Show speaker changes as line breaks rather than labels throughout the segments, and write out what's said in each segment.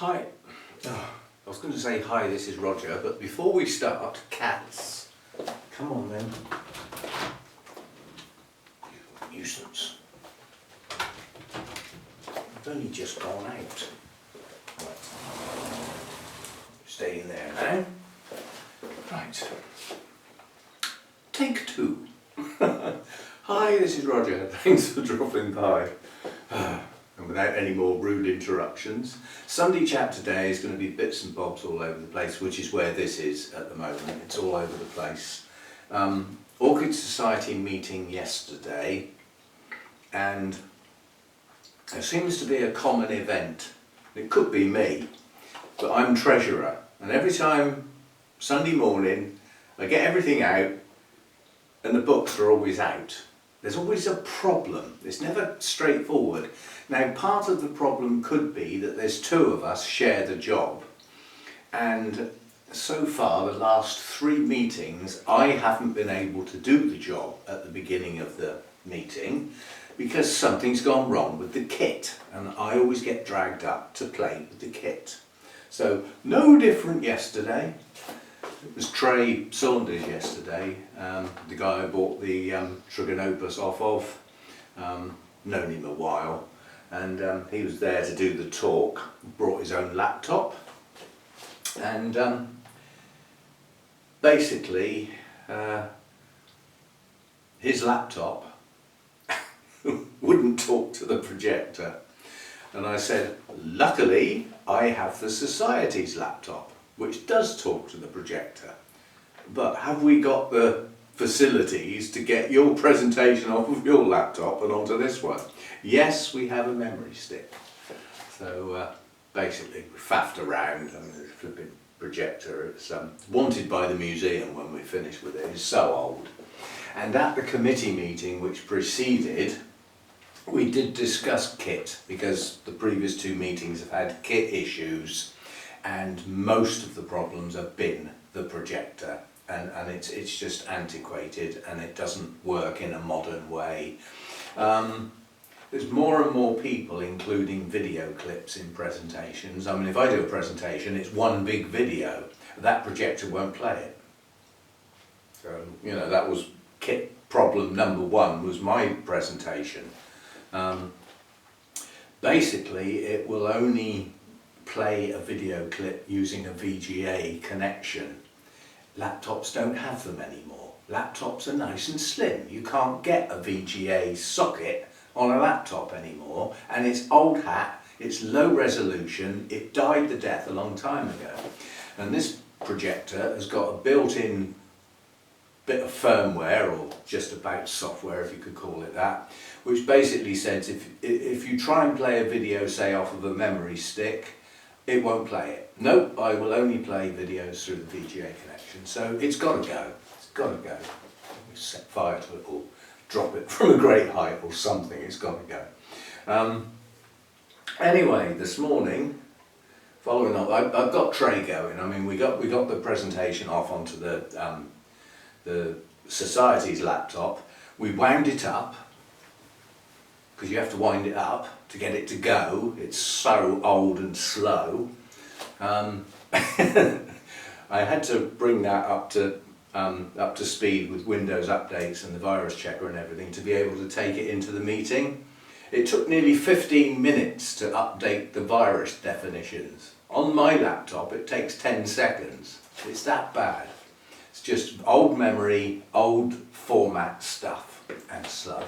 Hi. Oh, I was going to say hi, this is Roger, but before we start, cats. Come on then. You nuisance. I've only just gone out. Right. Stay in there now. Right. Take two. Hi, this is Roger. Thanks for dropping by. And without any more rude interruptions, Sunday chat today is going to be bits and bobs all over the place, which is where this is at the moment. It's all over the place. Orchid Society meeting yesterday, and there seems to be a common event. It could be me, but I'm treasurer, and every time Sunday morning I get everything out and the books are always out. There's always a problem. It's never straightforward. Now, part of the problem could be that there's two of us share the job, and so far the last 3 meetings I haven't been able to do the job at the beginning of the meeting because something's gone wrong with the kit, and I always get dragged up to play with the kit. So no different yesterday. It was Trey Saunders yesterday, the guy I bought the Trigonopus off of. Known him a while, and he was there to do the talk. Brought his own laptop, and basically his laptop wouldn't talk to the projector, and I said, luckily I have the Society's laptop, which does talk to the projector, but have we got the facilities to get your presentation off of your laptop and onto this one? Yes, we have a memory stick. So basically we faffed around. I mean, the flipping projector, it's wanted by the museum when we finished with it. It's so old. And at the committee meeting which preceded, we did discuss kit, because the previous 2 meetings have had kit issues, and most of the problems have been the projector, and it's just antiquated and it doesn't work in a modern way. There's more and more people including video clips in presentations. I mean, if I do a presentation, it's one big video. That projector won't play it. So, you know, that was kit problem number 1, was my presentation. Basically, it will only play a video clip using a VGA connection. Laptops don't have them anymore. Laptops are nice and slim. You can't get a VGA socket on a laptop anymore, and it's old hat, it's low resolution, it died the death a long time ago. And this projector has got a built-in bit of firmware, or just about software if you could call it that, which basically says if you try and play a video, say off of a memory stick, it won't play it. Nope, I will only play videos through the VGA connection. So it's got to go. It's got to go. We set fire to it or drop it from a great height or something. It's got to go. Anyway, this morning, following up, I've got Trey going. I mean, we got the presentation off onto the Society's laptop. We wound it up, because you have to wind it up to get it to go. It's so old and slow. I had to bring that up to speed with Windows updates and the virus checker and everything to be able to take it into the meeting. It took nearly 15 minutes to update the virus definitions. On my laptop it takes 10 seconds. It's that bad. It's just old memory, old format stuff, and slow.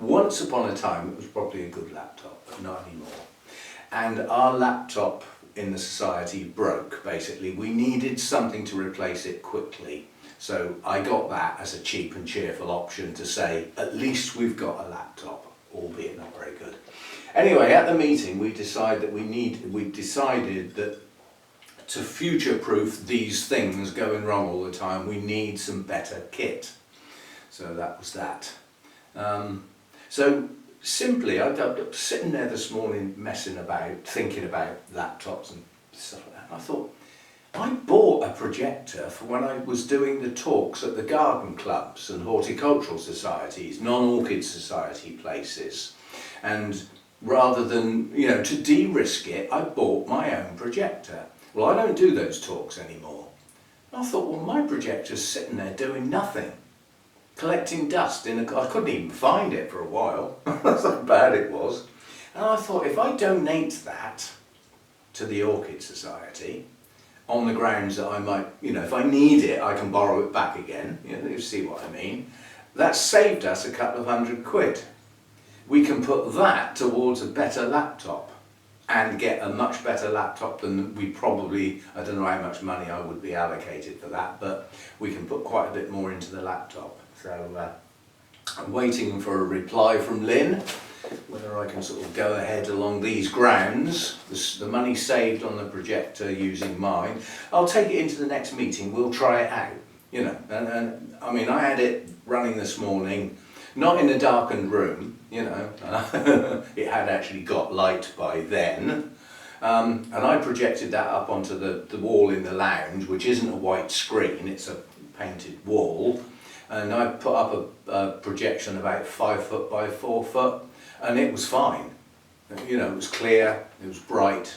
Once upon a time it was probably a good laptop, but not anymore. And our laptop in the Society broke, basically. We needed something to replace it quickly. So I got that as a cheap and cheerful option to say, at least we've got a laptop, albeit not very good. Anyway, at the meeting we decided that to future-proof these things going wrong all the time, we need some better kit. So that was that. So simply, I was sitting there this morning messing about, thinking about laptops and stuff like that. And I thought, I bought a projector for when I was doing the talks at the garden clubs and horticultural societies, non-orchid society places. And rather than, you know, to de-risk it, I bought my own projector. Well, I don't do those talks anymore. I thought, well, my projector's sitting there doing nothing, collecting dust I couldn't even find it for a while. That's how bad it was. And I thought, if I donate that to the Orchid Society, on the grounds that I might, you know, if I need it, I can borrow it back again. You know, you see what I mean? That's saved us a couple of £100. We can put that towards a better laptop and get a much better laptop than we probably, I don't know how much money I would be allocated for that, but we can put quite a bit more into the laptop. So I'm waiting for a reply from Lynn, whether I can sort of go ahead along these grounds. The money saved on the projector using mine, I'll take it into the next meeting, we'll try it out, you know. And I mean, I had it running this morning, not in a darkened room, you know, it had actually got light by then. And I projected that up onto the wall in the lounge, which isn't a white screen, it's a painted wall. And I put up a projection about 5 foot by 4 foot, and it was fine. You know, it was clear, it was bright,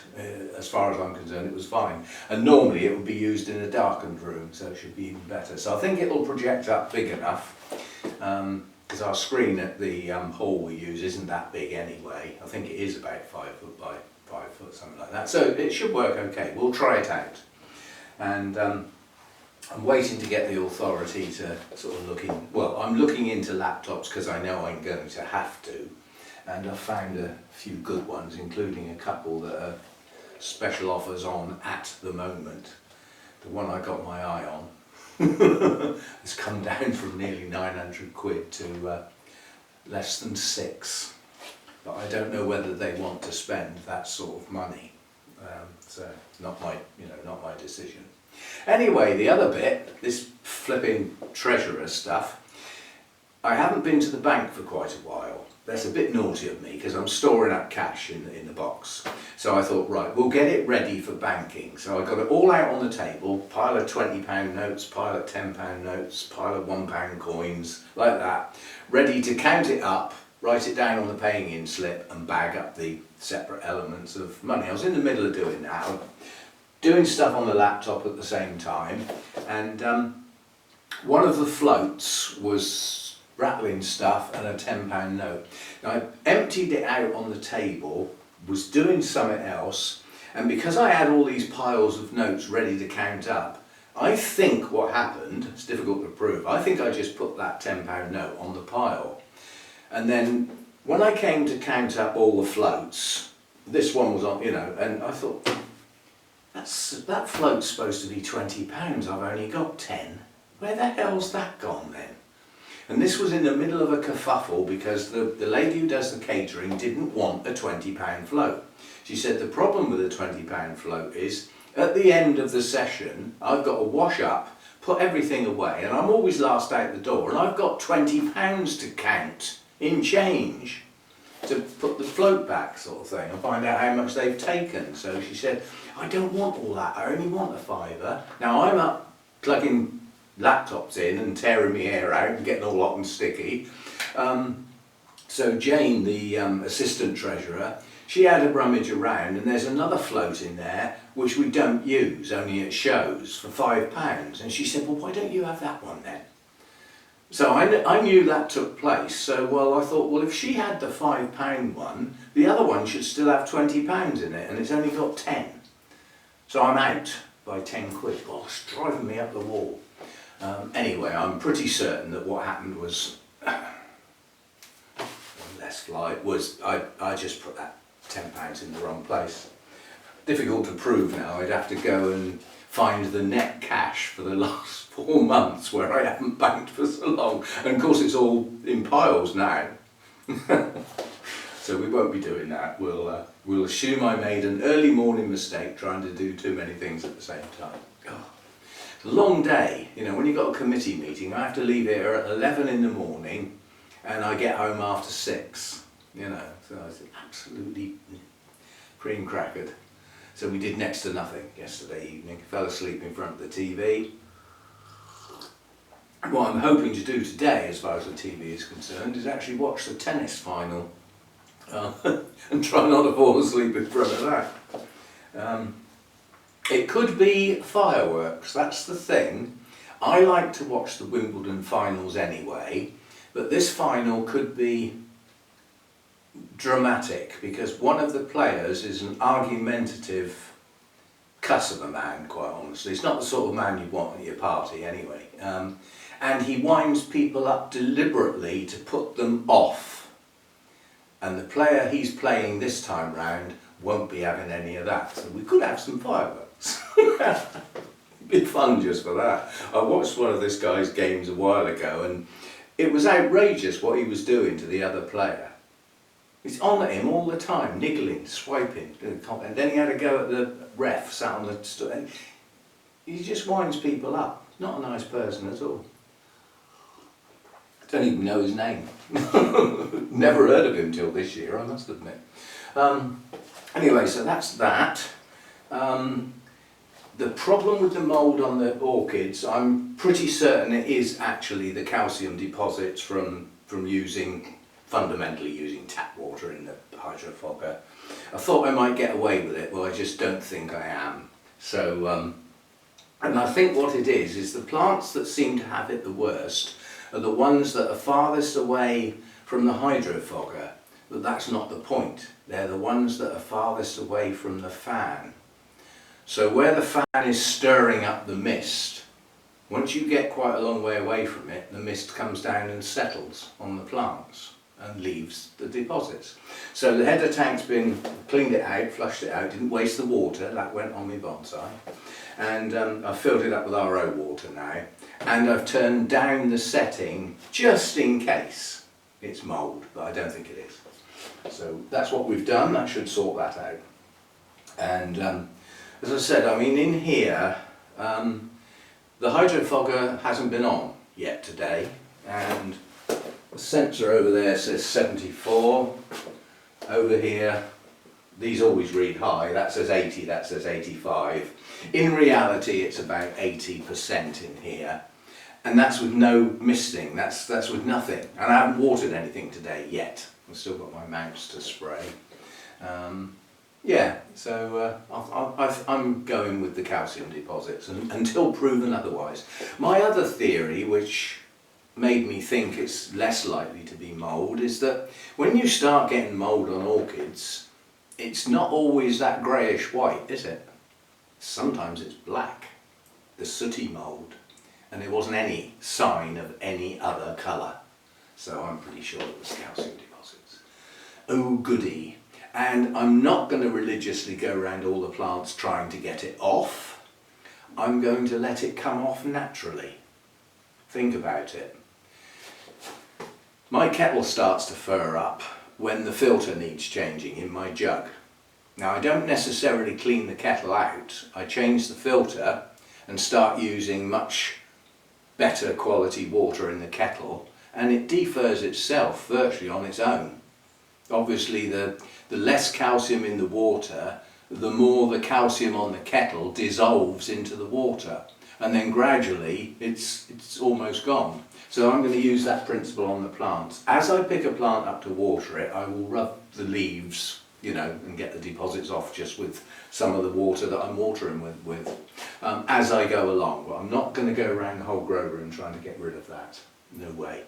as far as I'm concerned, it was fine. And normally it would be used in a darkened room, so it should be even better. So I think it'll project up big enough, because our screen at the hall we use isn't that big anyway. I think it is about 5 foot by 5 foot, something like that. So it should work okay, we'll try it out. And I'm waiting to get the authority to sort of I'm looking into laptops because I know I'm going to have to. And I've found a few good ones, including a couple that are special offers on at the moment. The one I got my eye on has come down from nearly £900 to less than 6. But I don't know whether they want to spend that sort of money. So not my decision. Anyway, the other bit, this flipping treasurer stuff, I haven't been to the bank for quite a while. That's a bit naughty of me because I'm storing up cash in the box. So I thought, right, we'll get it ready for banking. So I got it all out on the table, pile of £20 notes, pile of £10 notes, pile of £1 coins, like that, ready to count it up, write it down on the paying in slip and bag up the separate elements of money. I was in the middle of doing that, doing stuff on the laptop at the same time, and one of the floats was rattling stuff and a £10 note. Now I emptied it out on the table, was doing something else, and because I had all these piles of notes ready to count up, I think what happened, it's difficult to prove, I think I just put that £10 note on the pile. And then when I came to count up all the floats, this one was on, you know, and I thought, that float's supposed to be £20, I've only got 10. Where the hell's that gone then? And this was in the middle of a kerfuffle because the lady who does the catering didn't want a £20 float. She said the problem with a £20 float is at the end of the session I've got to wash up, put everything away, and I'm always last out the door, and I've got £20 to count in change to put the float back, sort of thing, and find out how much they've taken. So she said, I don't want all that, I only want a £5. Now I'm up plugging laptops in and tearing my hair out and getting all hot and sticky. So Jane, the assistant treasurer, she had a rummage around, and there's another float in there which we don't use, only it shows, for £5. And she said, well, why don't you have that one then? So I knew that took place, so I thought, well, if she had the £5 one, the other one should still have £20 in it, and it's only got 10. So I'm out by £10. Oh, it's driving me up the wall. Anyway, I'm pretty certain that what happened was, I just put that £10 in the wrong place. Difficult to prove now. I'd have to go and find the net cash for the last 4 months where I haven't banked for so long. And of course it's all in piles now. So we won't be doing that. We'll assume I made an early morning mistake trying to do too many things at the same time. Oh. Long day, you know, when you've got a committee meeting, I have to leave here at 11 in the morning and I get home after 6, you know, so I was absolutely cream crackered. So we did next to nothing yesterday evening, fell asleep in front of the TV. What I'm hoping to do today, as far as the TV is concerned, is actually watch the tennis final. and try not to fall asleep in front of that. It could be fireworks, that's the thing. I like to watch the Wimbledon finals anyway, but this final could be dramatic because one of the players is an argumentative cuss of a man, quite honestly. He's not the sort of man you want at your party anyway. And he winds people up deliberately to put them off. And the player he's playing this time round won't be having any of that. So we could have some fireworks. It'd be fun just for that. I watched one of this guy's games a while ago and it was outrageous what he was doing to the other player. He's on at him all the time, niggling, swiping, and then he had a go at the ref sat on the he just winds people up. Not a nice person at all. I don't even know his name. Never heard of him till this year, I must admit. Anyway, so that's that. The problem with the mould on the orchids, I'm pretty certain it is actually the calcium deposits from fundamentally using tap water in the hydrophoga. I thought I might get away with it, but I just don't think I am. So, and I think what it is the plants that seem to have it the worst are the ones that are farthest away from the hydrophoga, but that's not the point. They're the ones that are farthest away from the fan. So where the fan is stirring up the mist, once you get quite a long way away from it, the mist comes down and settles on the plants and leaves the deposits. So the header tank's been cleaned it out, flushed it out, didn't waste the water, that went on my bonsai. And I've filled it up with RO water now. And I've turned down the setting just in case it's mould, but I don't think it is. So that's what we've done, that should sort that out. And as I said, I mean in here, the hydrophoga hasn't been on yet today, and the sensor over there says 74, over here, these always read high, that says 80, that says 85. In reality it's about 80% in here, and that's with no misting, that's with nothing. And I haven't watered anything today yet, I've still got my mouse to spray. Yeah, so I'm going with the calcium deposits until proven otherwise. My other theory, which made me think it's less likely to be mould, is that when you start getting mould on orchids, it's not always that greyish white, is it? Sometimes it's black, the sooty mould, and there wasn't any sign of any other colour. So I'm pretty sure it was calcium deposits. Oh goody. And I'm not going to religiously go around all the plants trying to get it off. I'm going to let it come off naturally. Think about it. My kettle starts to fur up when the filter needs changing in my jug. Now I don't necessarily clean the kettle out. I change the filter and start using much better quality water in the kettle, and it defurs itself virtually on its own. Obviously the less calcium in the water, the more the calcium on the kettle dissolves into the water, and then gradually it's almost gone. So I'm going to use that principle on the plants. As I pick a plant up to water it, I will rub the leaves, you know, and get the deposits off just with some of the water that I'm watering with as I go along. But I'm not going to go around the whole grow room trying to get rid of that. No way.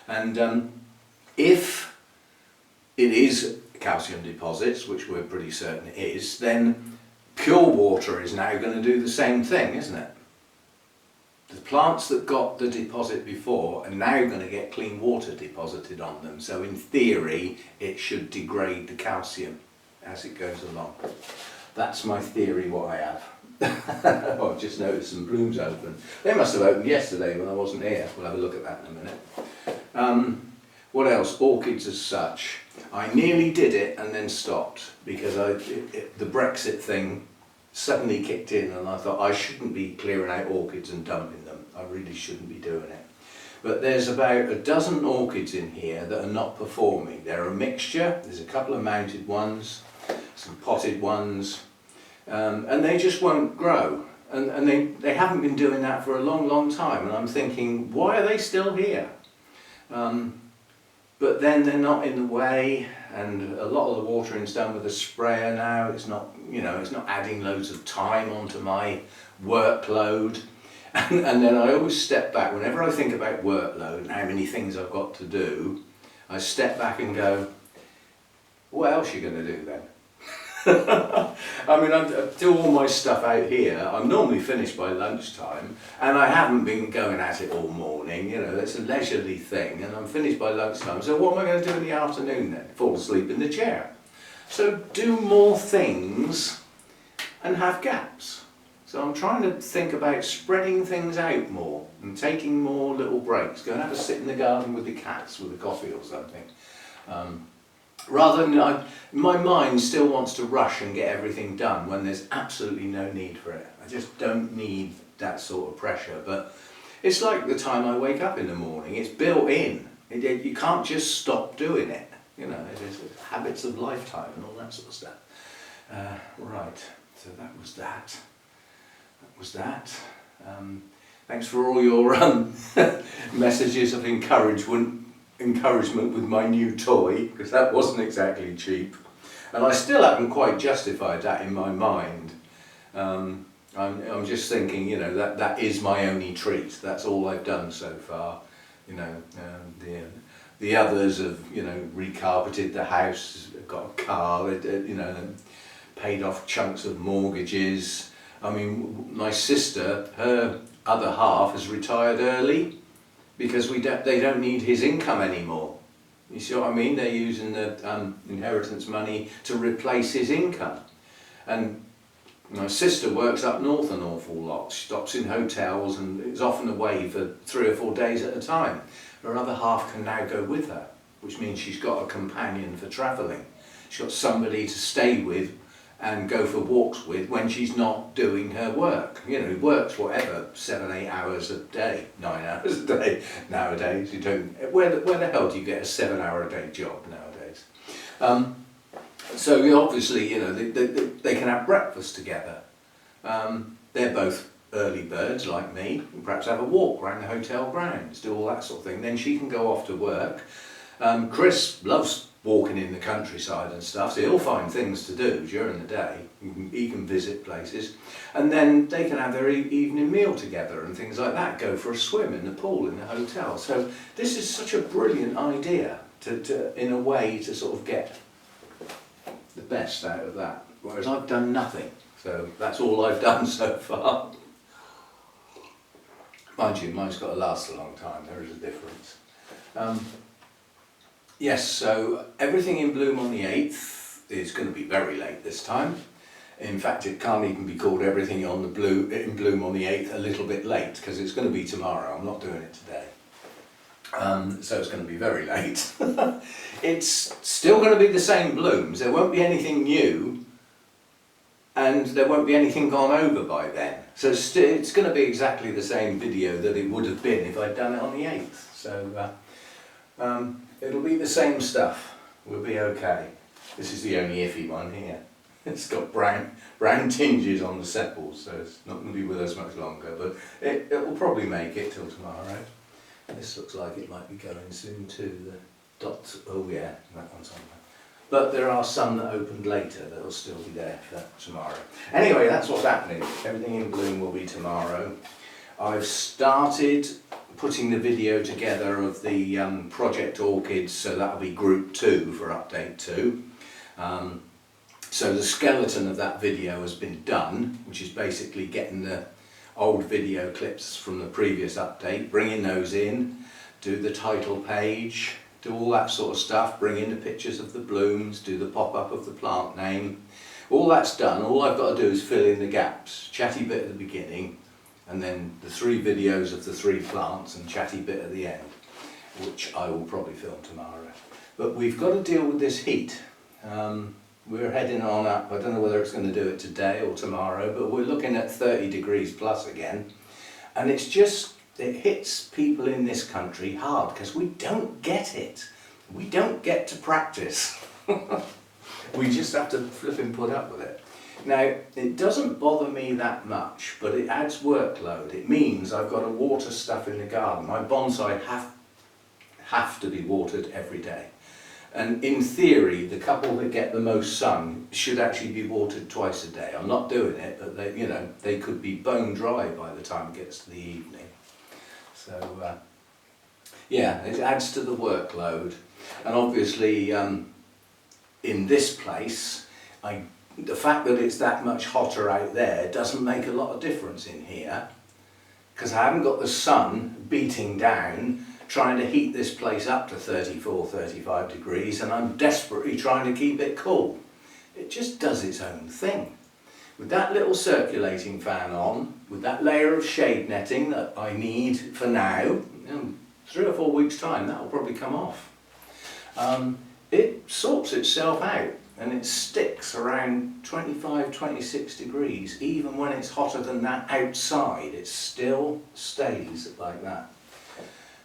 And if it is calcium deposits, which we're pretty certain it is, then pure water is now going to do the same thing, isn't it? The plants that got the deposit before are now going to get clean water deposited on them, so in theory it should degrade the calcium as it goes along. That's my theory, what I have. Oh, I've just noticed some blooms open. They must have opened yesterday when I wasn't here. We'll have a look at that in a minute. What else? Orchids as such. I nearly did it and then stopped because the Brexit thing suddenly kicked in and I thought I shouldn't be clearing out orchids and dumping them. I really shouldn't be doing it. But there's about a dozen orchids in here that are not performing. They're a mixture. There's a couple of mounted ones, some potted ones, and they just won't grow. And they haven't been doing that for a long, long time. And I'm thinking, why are they still here? But then they're not in the way. and a lot of the watering's done with a sprayer now. It's not, you know, it's not adding loads of time onto my workload. And then I always step back, whenever I think about workload and how many things I've got to do, I step back and go, what else are you going to do then? I mean, I do all my stuff out here. I'm normally finished by lunchtime, and I haven't been going at it all morning. You know, it's a leisurely thing, and I'm finished by lunchtime. So what am I going to do in the afternoon then? Fall asleep in the chair. So do more things and have gaps. So I'm trying to think about spreading things out more and taking more little breaks. Go and have a sit in the garden with the cats with a coffee or something. Rather than, my mind still wants to rush and get everything done when there's absolutely no need for it. I just don't need that sort of pressure. But it's like the time I wake up in the morning. It's built in. You can't just stop doing it. You know, it's habits of lifetime and all that sort of stuff. Right, so that was that. Thanks for all your messages of encouragement with my new toy, because that wasn't exactly cheap, and I still haven't quite justified that in my mind. I'm just thinking, you know, that is my only treat. That's all I've done so far. You know, the others have, you know, recarpeted the house, got a car, you know, paid off chunks of mortgages. I mean, my sister, her other half has retired early because they don't need his income anymore. You see what I mean? They're using the inheritance money to replace his income. And my sister works up north an awful lot. She stops in hotels and is often away for 3 or 4 days at a time. Her other half can now go with her, which means she's got a companion for travelling. She's got somebody to stay with and go for walks with when she's not doing her work. You know, works whatever, 7, 8 hours a day, 9 hours a day nowadays. You don't. Where the hell do you get a 7-hour a day job nowadays? So obviously, you know, they can have breakfast together. They're both early birds like me. Perhaps have a walk around the hotel grounds, do all that sort of thing. Then she can go off to work. Chris loves walking in the countryside and stuff, so he'll find things to do during the day. He can visit places, and then they can have their evening meal together and things like that, go for a swim in the pool in the hotel. So this is such a brilliant idea to in a way to sort of get the best out of that, whereas I've done nothing. So that's all I've done so far. Mind you, mine's got to last a long time, there is a difference. Yes, so everything in bloom on the 8th is going to be very late this time. In fact, it can't even be called everything in bloom on the 8th a little bit late, because it's going to be tomorrow. I'm not doing it today. So it's going to be very late. It's still going to be the same blooms. There won't be anything new, and there won't be anything gone over by then. So it's going to be exactly the same video that it would have been if I'd done it on the 8th. So it'll be the same stuff. We'll be okay. This is the only iffy one here. It's got brown tinges on the sepals, so it's not going to be with us much longer, but it will probably make it till tomorrow. This looks like it might be going soon too. The dots, oh yeah, that one's on there. But there are some that opened later that will still be there for tomorrow. Anyway, that's what's happening. Everything in bloom will be tomorrow. I've started putting the video together of the Project Orchids, so that'll be group 2 for update 2. So the skeleton of that video has been done, which is basically getting the old video clips from the previous update, bringing those in, do the title page, do all that sort of stuff, bring in the pictures of the blooms, do the pop-up of the plant name. All that's done. All I've got to do is fill in the gaps. Chatty bit at the beginning, and then the 3 videos of the 3 plants and chatty bit at the end, which I will probably film tomorrow. But we've got to deal with this heat. We're heading on up. I don't know whether it's going to do it today or tomorrow, but we're looking at 30 degrees plus again. And it's just, it hits people in this country hard because we don't get it. We don't get to practice. We just have to flipping put up with it. Now, it doesn't bother me that much, but it adds workload. It means I've got to water stuff in the garden. My bonsai have to be watered every day. And in theory, the couple that get the most sun should actually be watered twice a day. I'm not doing it, but they, you know, they could be bone dry by the time it gets to the evening. So yeah, it adds to the workload. And obviously in this place, the fact that it's that much hotter out there doesn't make a lot of difference in here, because I haven't got the sun beating down trying to heat this place up to 34, 35 degrees, and I'm desperately trying to keep it cool. It just does its own thing. With that little circulating fan on, with that layer of shade netting that I need for now, in 3 or 4 weeks time that'll probably come off. It sorts itself out and it sticks around 25, 26 degrees. Even when it's hotter than that outside, it still stays like that.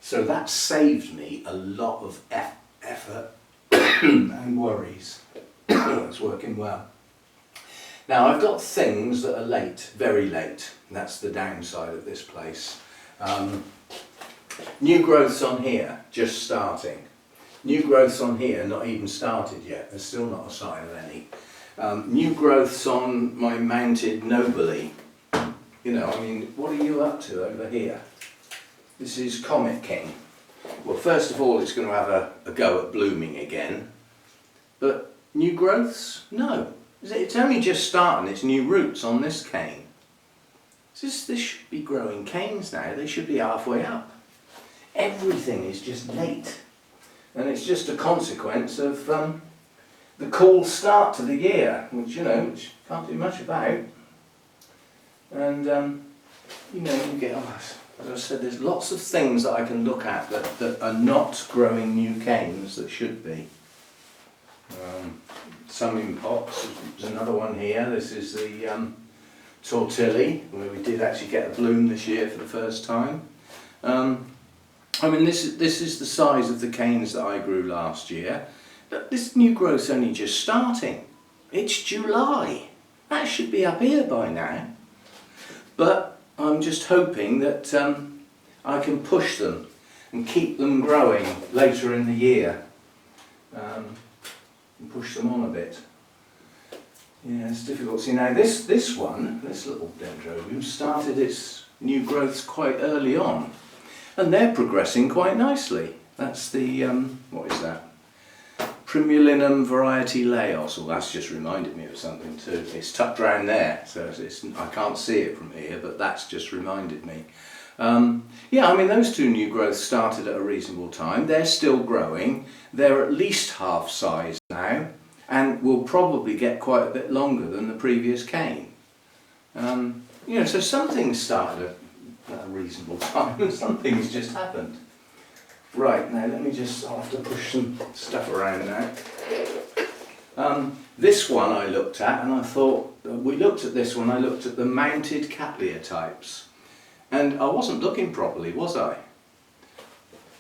So that saved me a lot of effort and worries. It's working well. Now I've got things that are late, very late. That's the downside of this place. New growths on here, just starting. New growths on here, not even started yet. There's still not a sign of any. New growths on my mounted nobly. You know, I mean, what are you up to over here? This is Comet King. Well, first of all, it's going to have a go at blooming again. But new growths? No. It's only just starting its new roots on this cane. This should be growing canes now. They should be halfway up. Everything is just late. And it's just a consequence of the cool start to the year, which, you know, which can't do much about. And, you know, you get, as I said, there's lots of things that I can look at that are not growing new canes that should be. Some in pots. There's another one here. This is the tortilli, where we did actually get a bloom this year for the first time. I mean, this is the size of the canes that I grew last year. But this new growth's only just starting. It's July. That should be up here by now. But I'm just hoping that I can push them and keep them growing later in the year. And push them on a bit. Yeah, it's difficult. See, now this little dendrobium started its new growths quite early on. And they're progressing quite nicely. That's the, what is that? Primulinum variety Laos. Well, that's just reminded me of something too. It's tucked around there, so I can't see it from here, but that's just reminded me. Yeah, I mean, those two new growths started at a reasonable time. They're still growing. They're at least half size now, and will probably get quite a bit longer than the previous cane. You know, so some things started at a reasonable time, and some things just happened. Right, now let me I'll have to push some stuff around now. This one I looked at, and I thought, we looked at this one, I looked at the mounted Cattleya types. And I wasn't looking properly, was I?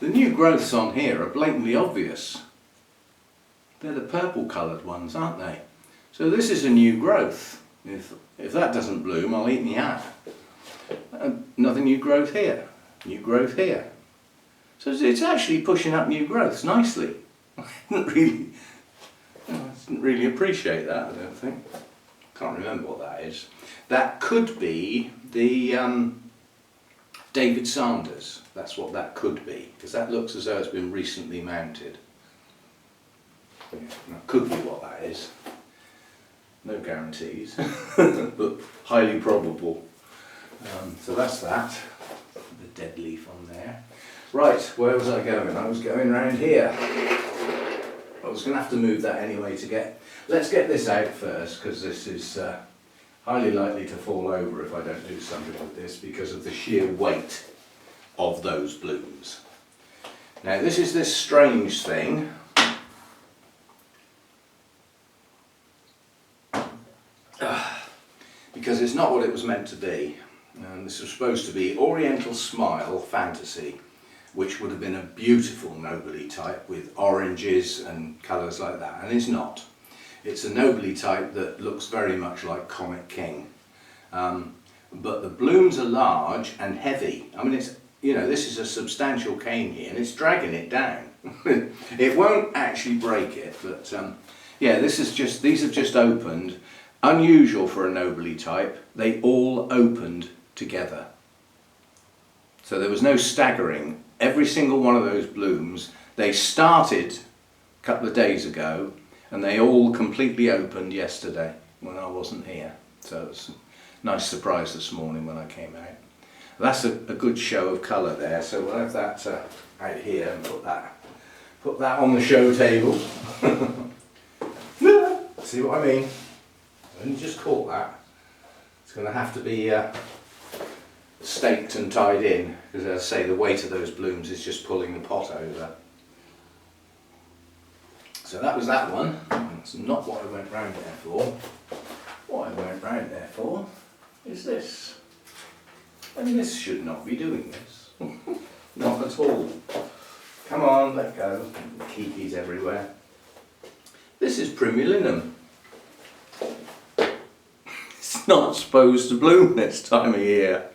The new growths on here are blatantly obvious. They're the purple coloured ones, aren't they? So this is a new growth. If that doesn't bloom, I'll eat me out. Another new growth here, new growth here. So it's actually pushing up new growths nicely. I didn't really appreciate that, I don't think. Can't remember what that is. That could be the David Sanders. That's what that could be, because that looks as though it's been recently mounted. Yeah, that could be what that is. No guarantees, but highly probable. So that's that. The dead leaf on there. Right, where was I going? I was going around here. I was going to have to move that anyway to get... Let's get this out first, because this is highly likely to fall over if I don't do something with this because of the sheer weight of those blooms. Now this is this strange thing. Because it's not what it was meant to be. This was supposed to be Oriental Smile Fantasy, which would have been a beautiful nobly type with oranges and colours like that, and it's not. It's a nobly type that looks very much like Comet King, but the blooms are large and heavy. I mean, it's, you know, this is a substantial cane here, and it's dragging it down. It won't actually break it, but yeah, these have just opened. Unusual for a nobly type, they all opened together. So there was no staggering. Every single one of those blooms, they started a couple of days ago and they all completely opened yesterday when I wasn't here. So it was a nice surprise this morning when I came out. That's a good show of colour there, so we'll have that out here and put that on the show table. See what I mean? I only just caught that. It's going to have to be staked and tied in, because as I say, the weight of those blooms is just pulling the pot over. So that was that one. That's not what I went round there for. What I went round there for is this. And this should not be doing this. Not at all. Come on, let go. Kikis everywhere. This is Primulinum. It's not supposed to bloom this time of year.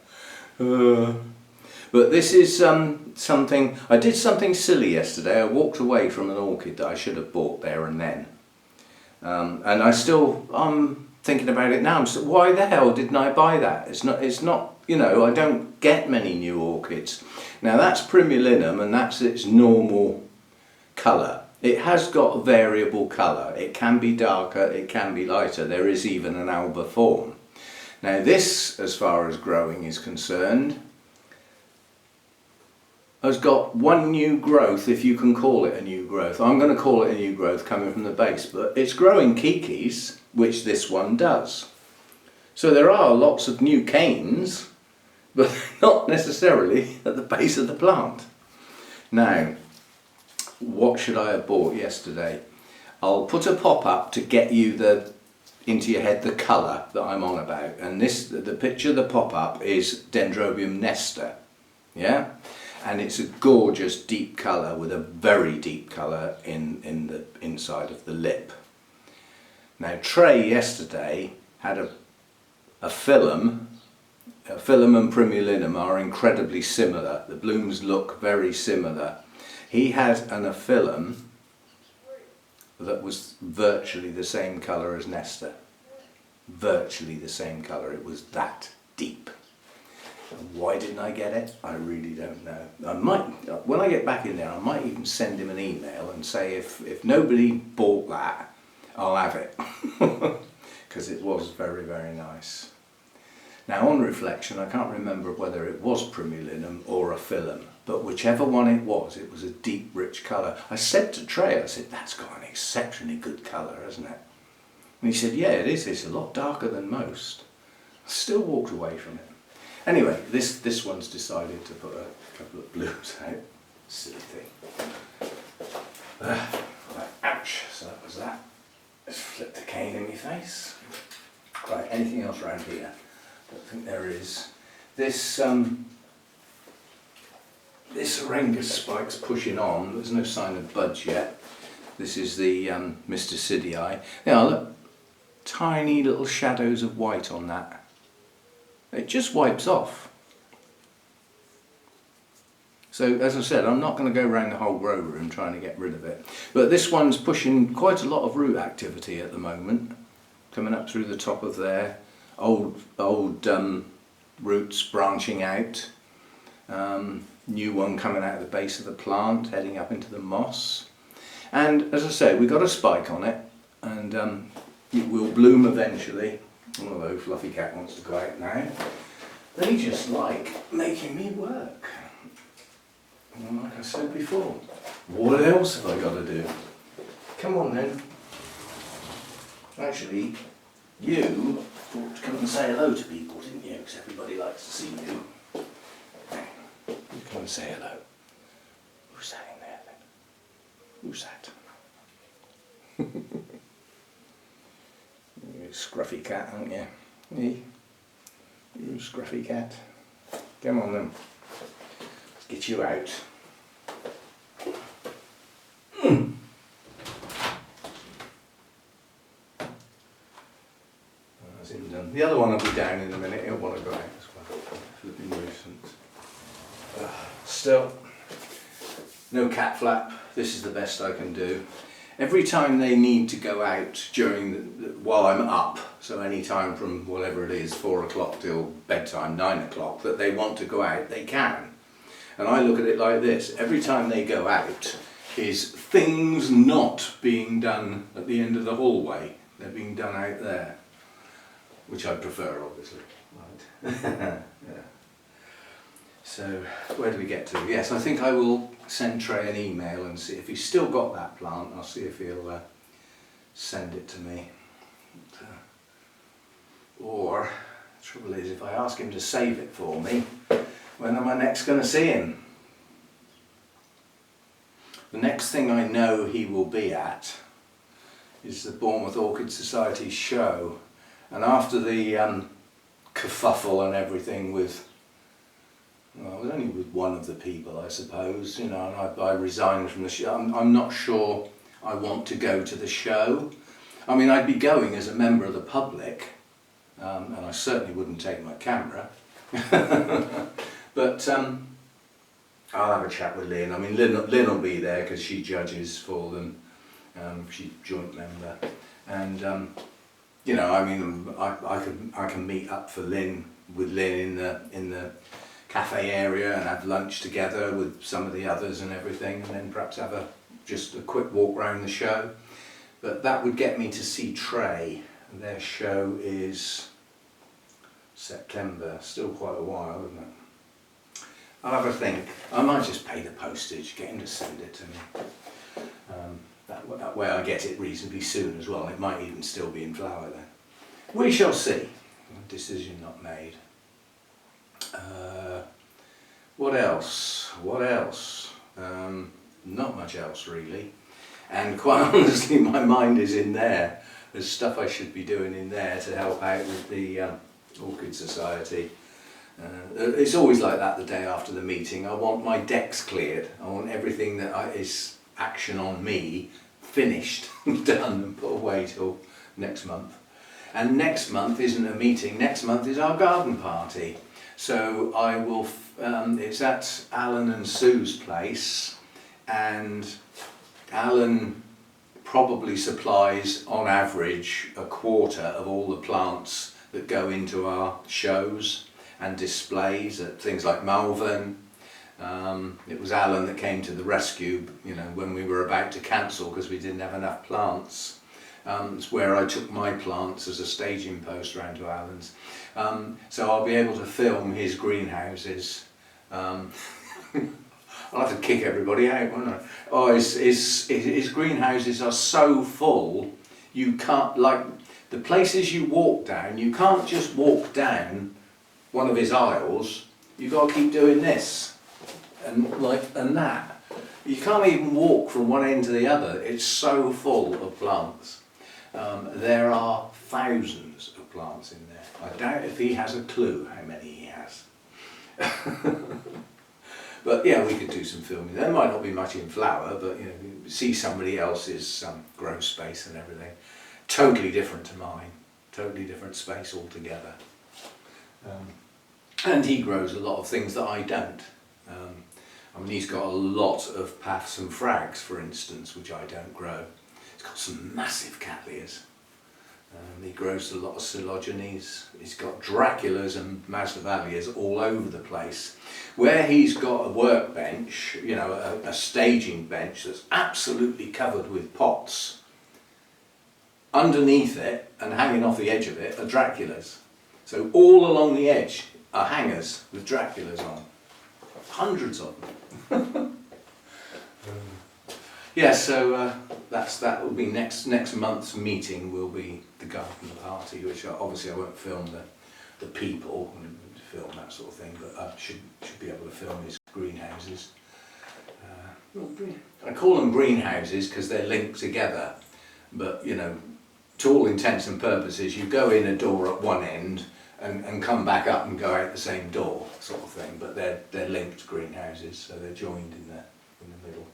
But this is something, I did something silly yesterday. I walked away from an orchid that I should have bought there and then. And I'm thinking about it now. So why the hell didn't I buy that? It's not, you know, I don't get many new orchids. Now that's Primulinum and that's its normal colour. It has got a variable colour. It can be darker, it can be lighter. There is even an alba form. Now this, as far as growing is concerned, has got one new growth, if you can call it a new growth. I'm going to call it a new growth coming from the base, but it's growing kikis, which this one does. So there are lots of new canes, but not necessarily at the base of the plant. Now, what should I have bought yesterday? I'll put a pop-up to get you into your head the colour that I'm on about. And the picture of the pop-up is Dendrobium nesta. Yeah? And it's a gorgeous deep colour with a very deep colour in the inside of the lip. Now Trey yesterday had a phyllum. A phyllum and Primulinum are incredibly similar. The blooms look very similar. He had an aphyllum that was virtually the same colour as Nesta. Virtually the same colour. It was that deep. Why didn't I get it? I really don't know. I might, when I get back in there, I might even send him an email and say if nobody bought that, I'll have it. Because it was very, very nice. Now on reflection, I can't remember whether it was Primulinum or a phyllum, but whichever one it was a deep, rich colour. I said to Trey, I said, that's got an exceptionally good colour, hasn't it? And he said, yeah, it is. It's a lot darker than most. I still walked away from it. Anyway, this one's decided to put a couple of blooms out. Silly thing. Right, ouch, so that was that. Let's flip the cane in my face. Right, anything else around here? I don't think there is. This Arengus spike's pushing on. There's no sign of buds yet. This is the Mr. Sidii. Now look, tiny little shadows of white on that. It just wipes off. So as I said, I'm not going to go around the whole grow room trying to get rid of it. But this one's pushing quite a lot of root activity at the moment. Coming up through the top of there. Old roots branching out. New one coming out of the base of the plant, heading up into the moss. And as I say, we've got a spike on it. And it will bloom eventually. Although Fluffy Cat wants to go out now. They just like making me work. And like I said before, what else have I got to do? Come on then. Actually, you thought to come and say hello to people, didn't you? Because everybody likes to see you. You come and say hello. Who's that in there then? Who's that? You're a scruffy cat, aren't you? You're a scruffy cat. Come on then. Let's get you out. That's him done. The other one will be down in a minute. He'll want to go out as well. Flipping nuisance. Still, no cat flap. this is the best I can do. Every time they need to go out while I'm up, so any time from whatever it is, 4 o'clock till bedtime, 9 o'clock, that they want to go out, they can. And I look at it like this: every time they go out is things not being done at the end of the hallway. They're being done out there, which I prefer, obviously. Right. Yeah. So where do we get to? Yes, I think I will send Trey an email and see if he's still got that plant. I'll see if he'll send it to me. Or the trouble is, if I ask him to save it for me, when am I next going to see him? The next thing I know he will be at is the Bournemouth Orchid Society show, and after the kerfuffle and everything with, well, it was only with one of the people, I suppose, you know, and I resigned from the show. I'm not sure I want to go to the show. I mean, I'd be going as a member of the public, and I certainly wouldn't take my camera. But I'll have a chat with Lynn. I mean, Lynn will be there because she judges for them. She's joint member, and you know, I mean, I can meet up with Lynn in the cafe area and have lunch together with some of the others and everything, and then perhaps have just a quick walk around the show. But that would get me to see Trey. Their show is September, still quite a while, isn't it? I'll have a think. I might just pay the postage, get him to send it to me. That way I get it reasonably soon as well. It might even still be in flower then. We shall see. Decision not made. What else? What else? Not much else really. And quite honestly, my mind is in there. There's stuff I should be doing in there to help out with the Orchid Society. It's always like that the day after the meeting. I want my decks cleared. I want everything that is action on me finished, done and put away till next month. And next month isn't a meeting, next month is our garden party. So I will, it's at Alan and Sue's place, and Alan probably supplies on average a quarter of all the plants that go into our shows and displays at things like Malvern. It was Alan that came to the rescue, you know, when we were about to cancel because we didn't have enough plants. It's where I took my plants as a staging post round to Alan's. So I'll be able to film his greenhouses. I'll have to kick everybody out, won't I? Oh, his greenhouses are so full, you can't, like, the places you walk down, you can't just walk down one of his aisles, you've got to keep doing this, and that. You can't even walk from one end to the other, it's so full of plants. There are thousands of plants in there. I doubt if he has a clue how many he has. But yeah, we could do some filming. There might not be much in flower, but you know, see somebody else's grow space and everything. Totally different to mine. Totally different space altogether. And he grows a lot of things that I don't. I mean, he's got a lot of paths and frags, for instance, which I don't grow. He's got some massive cattleyas. He grows a lot of cotyledons. He's got Draculas and Masdevallias all over the place. Where he's got a workbench, you know, a staging bench that's absolutely covered with pots, underneath it and hanging off the edge of it are Draculas. So all along the edge are hangers with Draculas on. Hundreds of them. Yeah, so that will be next month's meeting. Will be the garden party, which obviously I won't film the people and film that sort of thing, but I should be able to film his greenhouses. I call them greenhouses because they're linked together, but you know, to all intents and purposes, you go in a door at one end and come back up and go out the same door, sort of thing. But they're linked greenhouses, so they're joined in the middle.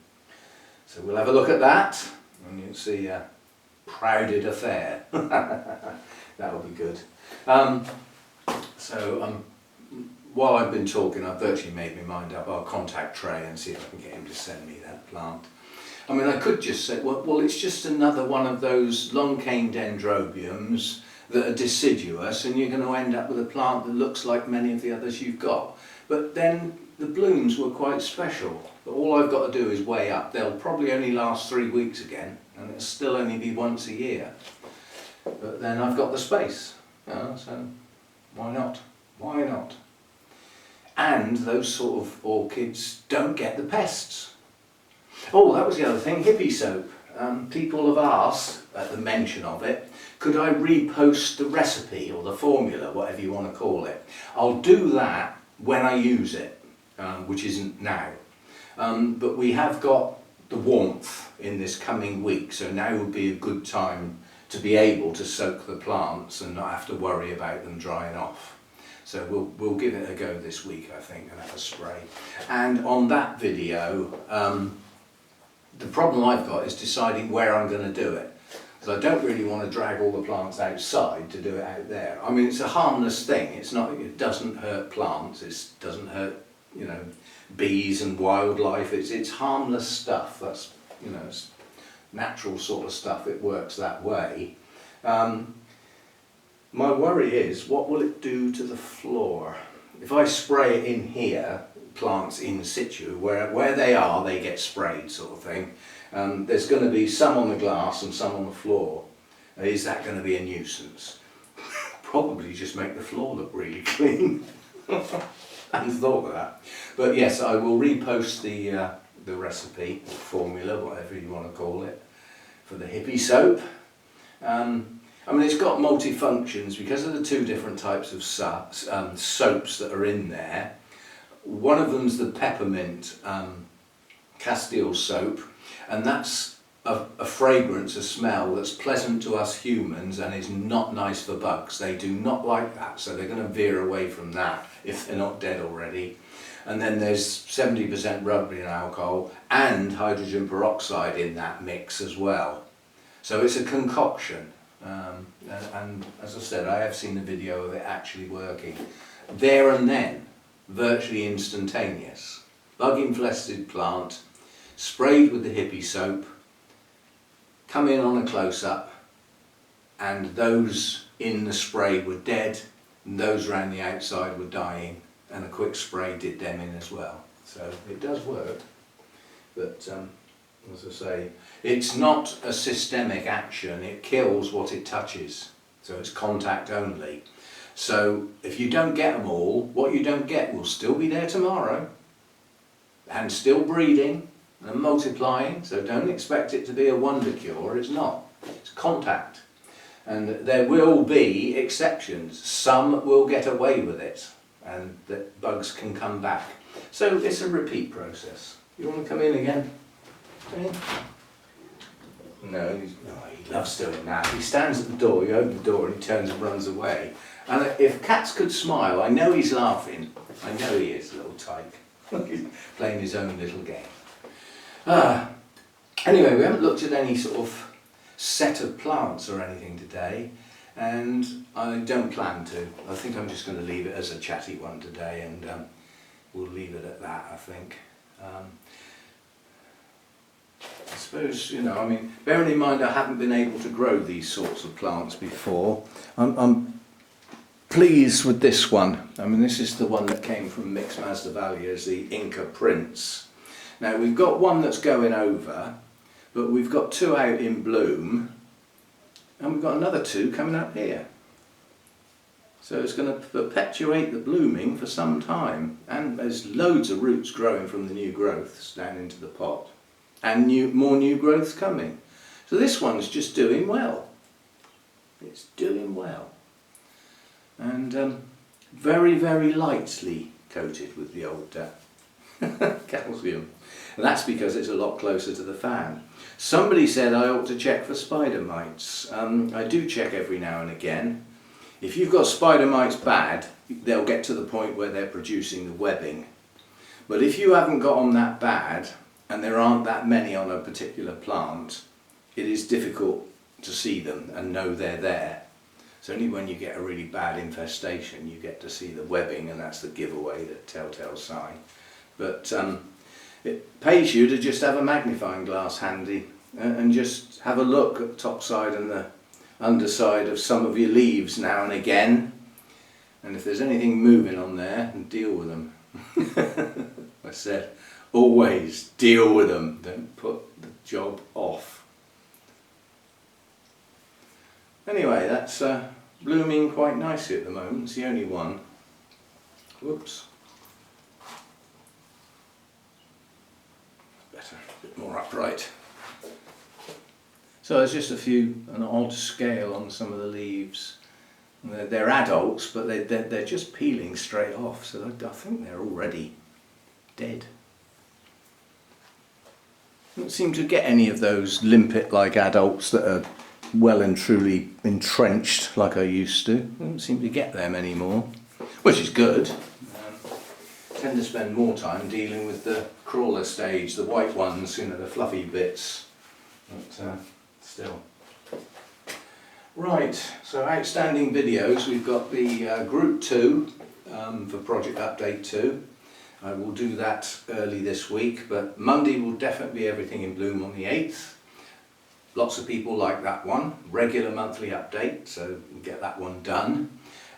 So we'll have a look at that, and you'll see a crowded affair. That will be good. While I've been talking, I've virtually made my mind up. I'll contact Trey and see if I can get him to send me that plant. I mean, I could just say, well, it's just another one of those long cane dendrobiums that are deciduous, and you're going to end up with a plant that looks like many of the others you've got. But then the blooms were quite special. But all I've got to do is weigh up. They'll probably only last 3 weeks again, and it'll still only be once a year. But then I've got the space, so why not? Why not? And those sort of orchids don't get the pests. Oh, that was the other thing, hippie soap. People have asked, at the mention of it, could I repost the recipe or the formula, whatever you want to call it. I'll do that when I use it, which isn't now. But we have got the warmth in this coming week, so now would be a good time to be able to soak the plants and not have to worry about them drying off. So we'll give it a go this week, I think, and have a spray. And on that video, the problem I've got is deciding where I'm going to do it. Because I don't really want to drag all the plants outside to do it out there. I mean, it's a harmless thing. It's not. It doesn't hurt plants. It doesn't hurt, you know, bees and wildlife. It's harmless stuff. That's, you know, it's natural sort of stuff. It works that way. My worry is, what will it do to the floor? If I spray it in here, plants in situ, where they are, they get sprayed, sort of thing. There's going to be some on the glass and some on the floor. Is that going to be a nuisance? Probably just make the floor look really clean. I hadn't thought of that. But yes, I will repost the recipe, or formula, whatever you want to call it, for the hippie soap. I mean, it's got multi-functions because of the two different types of soaps that are in there. One of them's the peppermint Castile soap, and that's a fragrance, a smell that's pleasant to us humans and is not nice for bugs. They do not like that, so they're going to veer away from that if they're not dead already. And then there's 70% rubbing alcohol and hydrogen peroxide in that mix as well. So it's a concoction. And as I said, I have seen the video of it actually working. There and then, virtually instantaneous. Bug-infested plant, sprayed with the hippie soap, come in on a close-up, and those in the spray were dead, and those around the outside were dying, and a quick spray did them in as well. So it does work, but as I say, it's not a systemic action. It kills what it touches, so it's contact only. So if you don't get them all, what you don't get will still be there tomorrow and still breeding and multiplying, so don't expect it to be a wonder cure. It's not. It's contact. And there will be exceptions. Some will get away with it and the bugs can come back. So it's a repeat process. You want to come in again? No, he loves doing that. He stands at the door, you open the door and he turns and runs away. And if cats could smile, I know he's laughing. I know he is, little tyke. He's playing his own little game. Anyway, we haven't looked at any sort of set of plants or anything today, and I don't plan to. I think I'm just going to leave it as a chatty one today, and we'll leave it at that, I think. I suppose, you know, I mean, bearing in mind I haven't been able to grow these sorts of plants before, I'm pleased with this one. I mean, this is the one that came from Mixed Masdevallias, the Inca Prince. Now, we've got one that's going over, but we've got two out in bloom, and we've got another two coming up here. So it's going to perpetuate the blooming for some time, and there's loads of roots growing from the new growths down into the pot. And more new growths coming. So this one's just doing well. It's doing well. And very, very lightly coated with the old calcium. And that's because it's a lot closer to the fan. Somebody said I ought to check for spider mites. I do check every now and again. If you've got spider mites bad, they'll get to the point where they're producing the webbing. But if you haven't got them that bad, and there aren't that many on a particular plant, it is difficult to see them and know they're there. It's only when you get a really bad infestation you get to see the webbing, and that's the giveaway, the telltale sign. But It pays you to just have a magnifying glass handy and just have a look at the top side and the underside of some of your leaves now and again, and if there's anything moving on there, deal with them. I said, always deal with them, don't put the job off. Anyway, that's blooming quite nicely at the moment. It's the only one. Whoops. Better, a bit more upright. So there's just an odd scale on some of the leaves. They're adults, but they're just peeling straight off, so I think they're already dead. Don't seem to get any of those limpet-like adults that are well and truly entrenched like I used to. I don't seem to get them anymore, which is good. I tend to spend more time dealing with the crawler stage, the white ones, you know, the fluffy bits. But still. Right, so outstanding videos. We've got the Group 2 for Project Update 2. I will do that early this week, but Monday will definitely be Everything in Bloom on the 8th. Lots of people like that one. Regular monthly update, so we'll get that one done.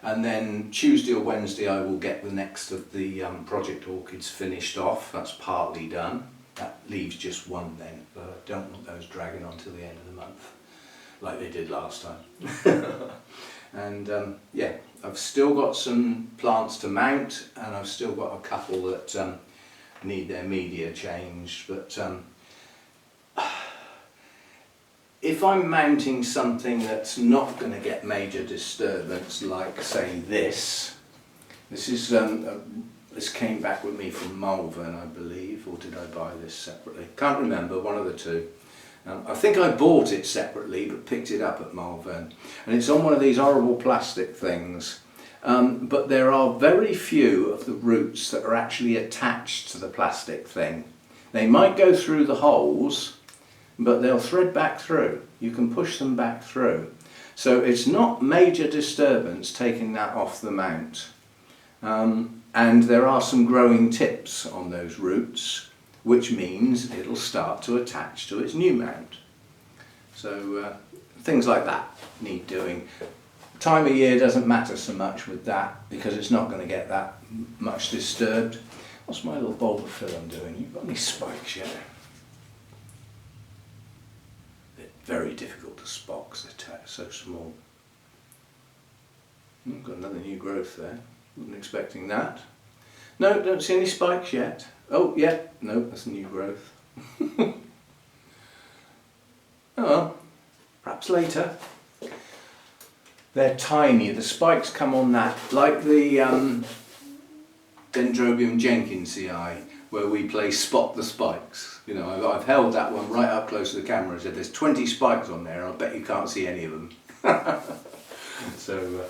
And then Tuesday or Wednesday I will get the next of the Project Orchids finished off. That's partly done. That leaves just one then, but I don't want those dragging on till the end of the month, like they did last time. And yeah, I've still got some plants to mount, and I've still got a couple that need their media changed, but if I'm mounting something that's not going to get major disturbance, like say this is this came back with me from Malvern, I believe, or did I buy this separately? Can't remember, one of the two. I think I bought it separately but picked it up at Malvern, and it's on one of these horrible plastic things, but there are very few of the roots that are actually attached to the plastic thing. They might go through the holes, but they'll thread back through. You can push them back through, so it's not major disturbance taking that off the mount. And there are some growing tips on those roots, which means it'll start to attach to its new mount. So things like that need doing. Time of year doesn't matter so much with that, because it's not going to get that much disturbed. What's my little bulb of phyllum doing? You've got any spikes yet? They're very difficult to spot because they're so small. Got another new growth there. Wasn't expecting that. No, don't see any spikes yet. Oh, yeah, no, that's a new growth. Oh well, perhaps later. They're tiny, the spikes come on that, like the Dendrobium jenkinsii, where we play Spot the Spikes. You know, I've held that one right up close to the camera and said there's 20 spikes on there, I'll bet you can't see any of them. So,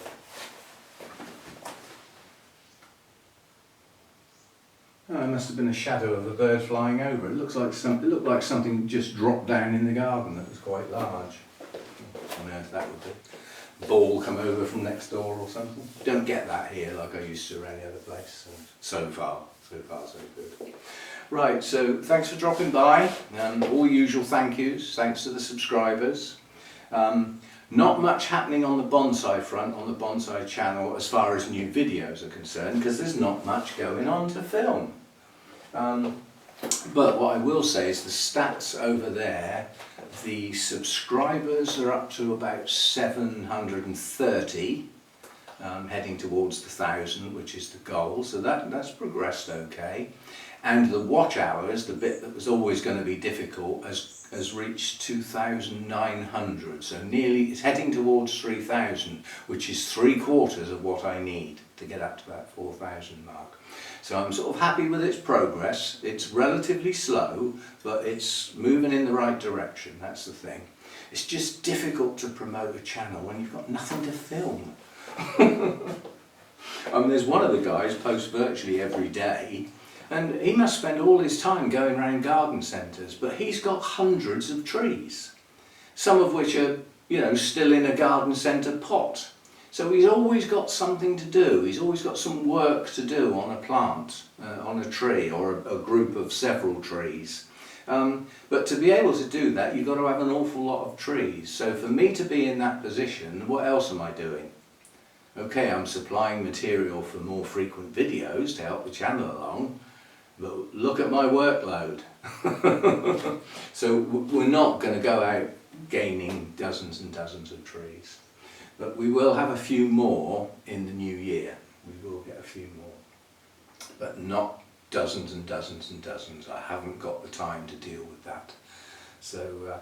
oh, it must have been a shadow of a bird flying over. It looked like something just dropped down in the garden that was quite large. What on earth that would be? A ball come over from next door or something. Don't get that here like I used to around the other place. So far so good. Right, so thanks for dropping by. All usual thank yous. Thanks to the subscribers. Not much happening on the bonsai front, on the bonsai channel, as far as new videos are concerned, because there's not much going on to film. But what I will say is the stats over there, the subscribers are up to about 730, heading towards the 1,000, which is the goal, so that's progressed okay. And the watch hours, the bit that was always going to be difficult, has reached 2,900, so nearly, it's heading towards 3,000, which is 3/4 of what I need to get up to that 4,000 mark. So I'm sort of happy with its progress. It's relatively slow, but it's moving in the right direction, that's the thing. It's just difficult to promote a channel when you've got nothing to film. I mean, there's one of the guys posts virtually every day, and he must spend all his time going around garden centres, but he's got hundreds of trees, some of which are, you know, still in a garden centre pot. So he's always got something to do, he's always got some work to do on a plant, on a tree, or a group of several trees. But to be able to do that, you've got to have an awful lot of trees. So for me to be in that position, what else am I doing? Okay, I'm supplying material for more frequent videos to help the channel along, but look at my workload. So we're not going to go out gaining dozens and dozens of trees, but we will have a few more in the new year. We will get a few more, but not dozens and dozens and dozens. I haven't got the time to deal with that. So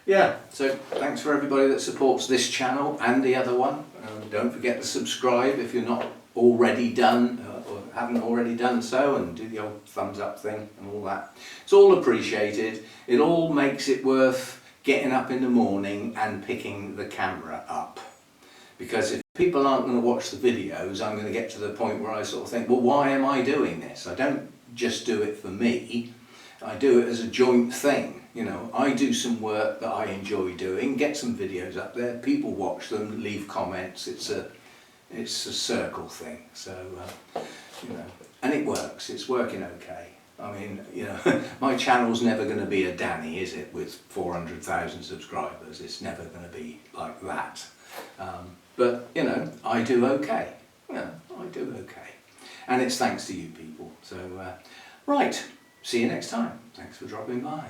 yeah, so thanks for everybody that supports this channel and the other one. Don't forget to subscribe if you're not already done, or haven't already done so, and do the old thumbs up thing and all that. It's all appreciated. It all makes it worth getting up in the morning and picking the camera up. Because if people aren't going to watch the videos, I'm going to get to the point where I sort of think, well, why am I doing this? I don't just do it for me. I do it as a joint thing. You know, I do some work that I enjoy doing, get some videos up there, people watch them, leave comments. It's a circle thing. So, you know, and it works. It's working okay. I mean, you know, my channel's never going to be a Danny, is it, with 400,000 subscribers? It's never going to be like that. But, you know, I do okay. Yeah, I do okay. And it's thanks to you people. So, right, see you next time. Thanks for dropping by.